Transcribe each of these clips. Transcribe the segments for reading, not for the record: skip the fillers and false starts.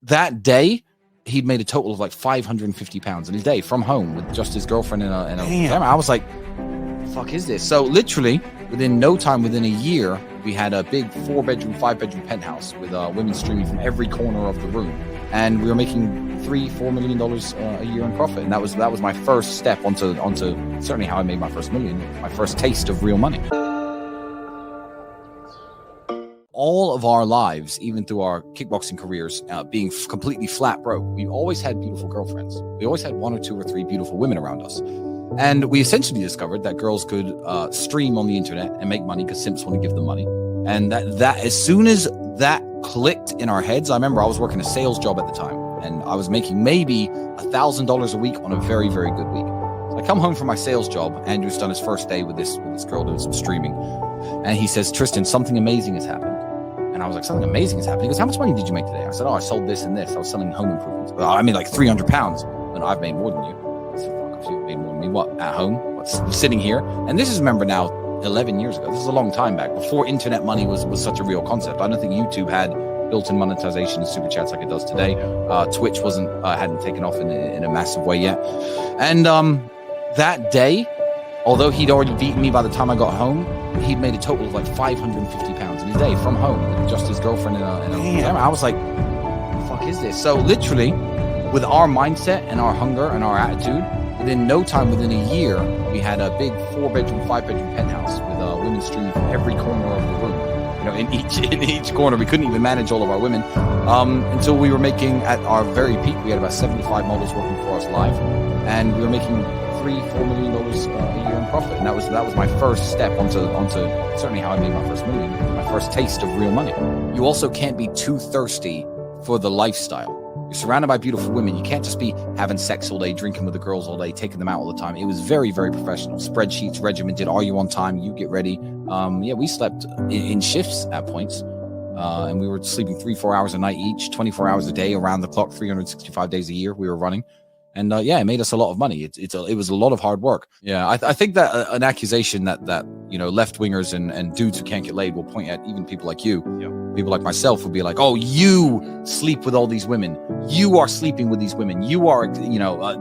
that day, he'd made a total of like 550 pounds in a day from home with just his girlfriend in a camera. I was like, the fuck is this? So literally within no time, within a year, we had a big 4-bedroom, 5-bedroom penthouse with women streaming from every corner of the room. And we were making $3-4 million a year in profit. And that was my first step onto certainly how I made my first million, my first taste of real money. All of our lives, even through our kickboxing careers, being completely flat broke, we always had beautiful girlfriends. We always had 1 or 2 or 3 beautiful women around us. And we essentially discovered that girls could stream on the internet and make money because simps want to give them money. And that as soon as that clicked in our heads, I remember I was working a sales job at the time, and I was making maybe $1,000 a week on a very, very good week. So I come home from my sales job. Andrew's done his first day with this girl doing some streaming. And he says, Tristan, something amazing has happened. And I was like, something amazing has happened. He goes, how much money did you make today? I said, I sold this and this. I was selling home improvements. I made like 300 pounds. And I've made more than you. I said, fuck, if you made more than me, what, at home? What's sitting here? And this is, remember now, 11 years ago. This is a long time back, before internet money was such a real concept. I don't think YouTube had built-in monetization and super chats like it does today. Twitch hadn't taken off in a massive way yet. And that day, although he'd already beaten me by the time I got home, he'd made a total of like 550 pounds in a day from home with just his girlfriend in a camera. I was like, what the fuck is this? So literally, with our mindset and our hunger and our attitude, within no time, within a year, we had a big 4-bedroom, 5-bedroom penthouse with women streaming from every corner of the room. In each corner, we couldn't even manage all of our women until we were making, at our very peak, we had about 75 models working for us live, and we were making $3-4 million a year in profit. And that was my first step onto certainly how I made my first million, my first taste of real money. You also can't be too thirsty for the lifestyle. You're surrounded by beautiful women. You can't just be having sex all day, drinking with the girls all day, taking them out all the time. It was very, very professional. Spreadsheets, regimented. Are you on time? You get ready. We slept in shifts at points. And we were sleeping 3-4 hours a night each, 24 hours a day, around the clock, 365 days a year we were running. And it made us a lot of money. It was a lot of hard work. Yeah, I think that an accusation that left wingers and dudes who can't get laid will point at even people like you. Yep. People like myself will be like, oh, you sleep with all these women. You are sleeping with these women. You are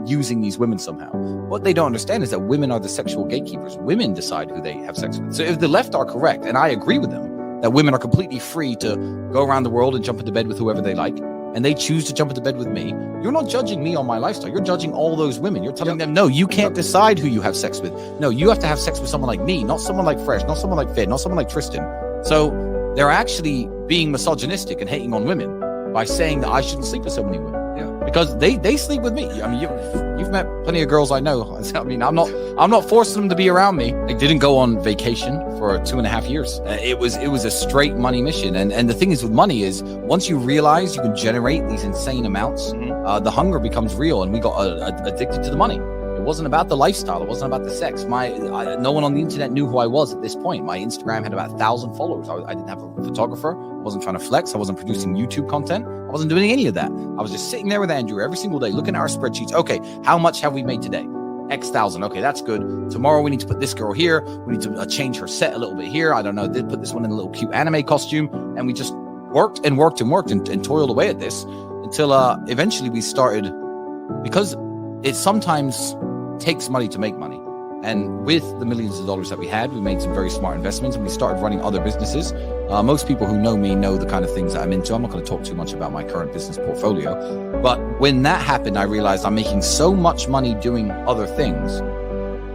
using these women somehow. What they don't understand is that women are the sexual gatekeepers. Women decide who they have sex with. So if the left are correct, and I agree with them, that women are completely free to go around the world and jump into bed with whoever they like, and they choose to jump into bed with me, you're not judging me on my lifestyle. You're judging all those women. You're telling them, no, you can't decide who you have sex with. No, you have to have sex with someone like me, not someone like Fresh, not someone like Fid, not someone like Tristan. So they're actually being misogynistic and hating on women by saying that I shouldn't sleep with so many women. Yeah, because they sleep with me. I mean, you've met plenty of girls I know. I mean, I'm not forcing them to be around me. I didn't go on vacation for 2.5 years. It was a straight money mission. And the thing is with money is, once you realize you can generate these insane amounts, the hunger becomes real, and we got addicted to the money. It wasn't about the lifestyle. It wasn't about the sex. No one on the internet knew who I was at this point. My Instagram had about 1,000 followers. I didn't have a photographer. I wasn't trying to flex. I wasn't producing YouTube content. I wasn't doing any of that. I was just sitting there with Andrew every single day, looking at our spreadsheets. Okay, how much have we made today? X thousand. Okay, that's good. Tomorrow we need to put this girl here. We need to change her set a little bit here. I don't know. Put this one in a little cute anime costume. And we just worked and toiled away at this until eventually we started, because it sometimes takes money to make money. And with the millions of dollars that we had, we made some very smart investments, and we started running other businesses. Most people who know me know the kind of things that I'm into. I'm not going to talk too much about my current business portfolio. But when that happened, I realized I'm making so much money doing other things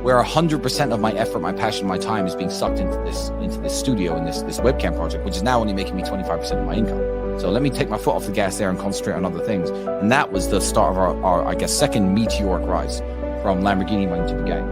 where 100% of my effort, my passion, my time is being sucked into this studio and this webcam project, which is now only making me 25% of my income. So let me take my foot off the gas there and concentrate on other things. And that was the start of our I guess, second meteoric rise from Lamborghini money to the gang.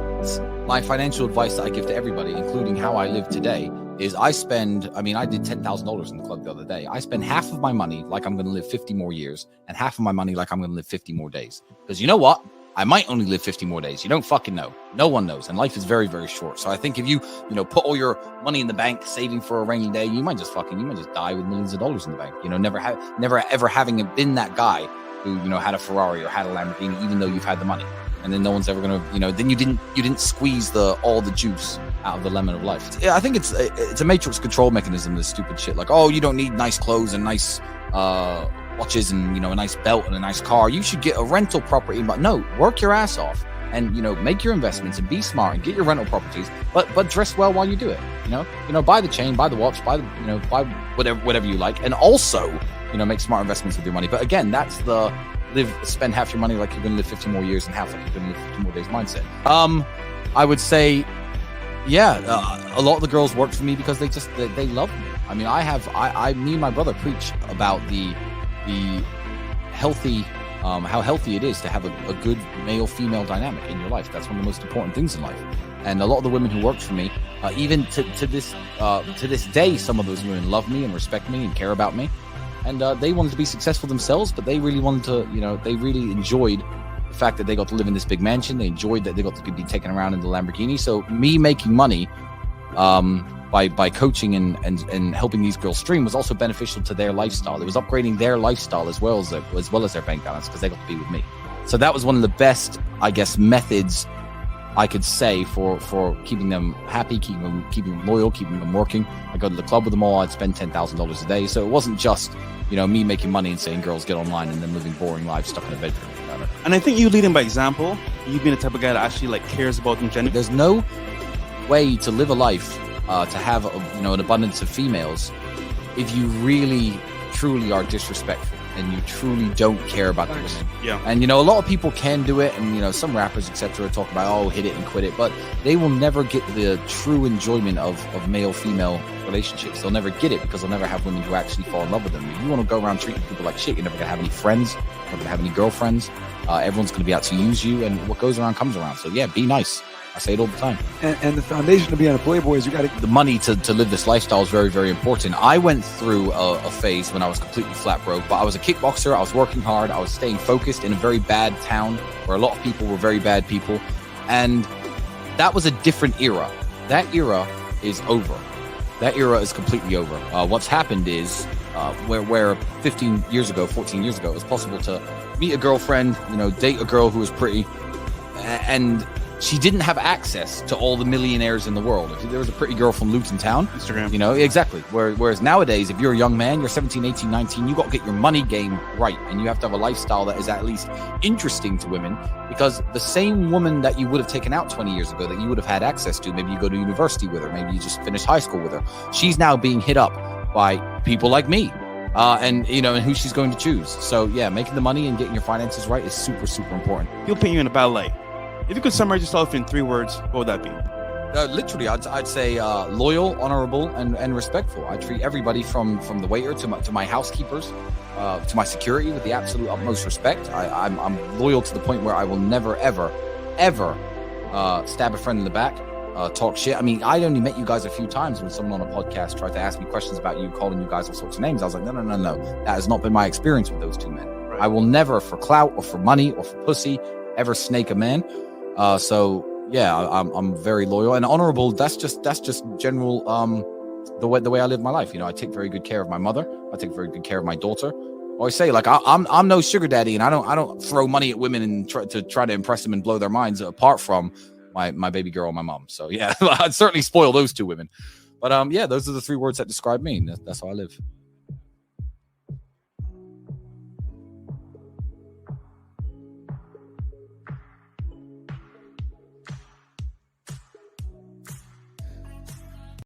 My financial advice that I give to everybody, including how I live today, is I did $10,000 in the club the other day. I spend half of my money like I'm going to live 50 more years, and half of my money like I'm going to live 50 more days. Because you know what? I might only live 50 more days. You don't fucking know. No one knows. And life is very, very short. So I think if you put all your money in the bank, saving for a rainy day, you might just die with millions of dollars in the bank. Never ever having been that guy who, had a Ferrari or had a Lamborghini, even though you've had the money. And then no one's ever going to, then you didn't squeeze all the juice out of the lemon of life. I think it's a matrix control mechanism, this stupid shit. Like, oh, you don't need nice clothes and nice watches and, you know, a nice belt and a nice car. You should get a rental property. But no, work your ass off and, you know, make your investments and be smart and get your rental properties, but dress well while you do it. You know, buy the chain, buy the watch, buy whatever you like. And also, you know, make smart investments with your money. But again, that's the spend half your money like you're going to live 50 more years and half like you're going to live 50 more days mindset. I would say, a lot of the girls worked for me because they love me. I mean, me and my brother preach about the healthy, how healthy it is to have a good male-female dynamic in your life. That's one of the most important things in life. And a lot of the women who worked for me, even to this day, some of those women love me and respect me and care about me. And they wanted to be successful themselves, but they really wanted to, you know, they really enjoyed the fact that they got to live in this big mansion. They enjoyed that they got to be taken around in the Lamborghini. So me making money by coaching and helping these girls stream was also beneficial to their lifestyle. It was upgrading their lifestyle as well as their bank balance, because they got to be with me. So that was one of the best, I guess, methods I could say for keeping them happy, keeping them loyal, keeping them working. I go to the club with them all. I'd spend $10,000 a day. So it wasn't just, you know, me making money and saying girls get online and then living boring lives stuck in a bedroom. And I think you leading by example. You being the type of guy that actually like cares about them genuinely. There's no way to live a life to have an abundance of females if you really truly are disrespectful and you truly don't care about the women. Yeah. And, you know, a lot of people can do it, and, you know, some rappers, etc., talk about, oh, hit it and quit it, but they will never get the true enjoyment of male-female relationships. They'll never get it because they'll never have women who actually fall in love with them. If you want to go around treating people like shit, you're never going to have any friends, you're never going to have any girlfriends. Everyone's going to be out to use you, and what goes around comes around. So, yeah, be nice. I say it all the time. And the foundation of being a playboy is you got to... The money to live this lifestyle is very, very important. I went through a phase when I was completely flat broke, but I was a kickboxer. I was working hard. I was staying focused in a very bad town where a lot of people were very bad people. And that was a different era. That era is over. That era is completely over. What's happened is where 14 years ago, it was possible to meet a girlfriend, you know, date a girl who was pretty, and she didn't have access to all the millionaires in the world. If there was a pretty girl from Luton Town, Instagram, you know, exactly. Whereas nowadays, if you're a young man, you're 17, 18, 19, you got to get your money game right. And you have to have a lifestyle that is at least interesting to women, because the same woman that you would have taken out 20 years ago that you would have had access to, maybe you go to university with her, maybe you just finished high school with her, she's now being hit up by people like me. And, you know, and who she's going to choose. So, yeah, making the money and getting your finances right is super, super important. He'll paint you in a bad light. If you could summarize yourself in 3 words, what would that be? Literally, I'd say loyal, honorable, and respectful. I treat everybody from the waiter to my housekeepers, to my security with the absolute utmost respect. I'm loyal to the point where I will never, ever, ever stab a friend in the back, talk shit. I mean, I only met you guys a few times when someone on a podcast tried to ask me questions about you, calling you guys all sorts of names. I was like, no. That has not been my experience with those two men. Right. I will never, for clout or for money or for pussy, ever snake a man. So yeah, I'm very loyal and honorable. That's just general the way I live my life. You know, I take very good care of my mother. I take very good care of my daughter. I always say, like, I'm no sugar daddy, and I don't throw money at women and try to impress them and blow their minds, apart from my baby girl and my mom. So yeah, I'd certainly spoil those two women. But yeah, those are the 3 words that describe me. That's how I live.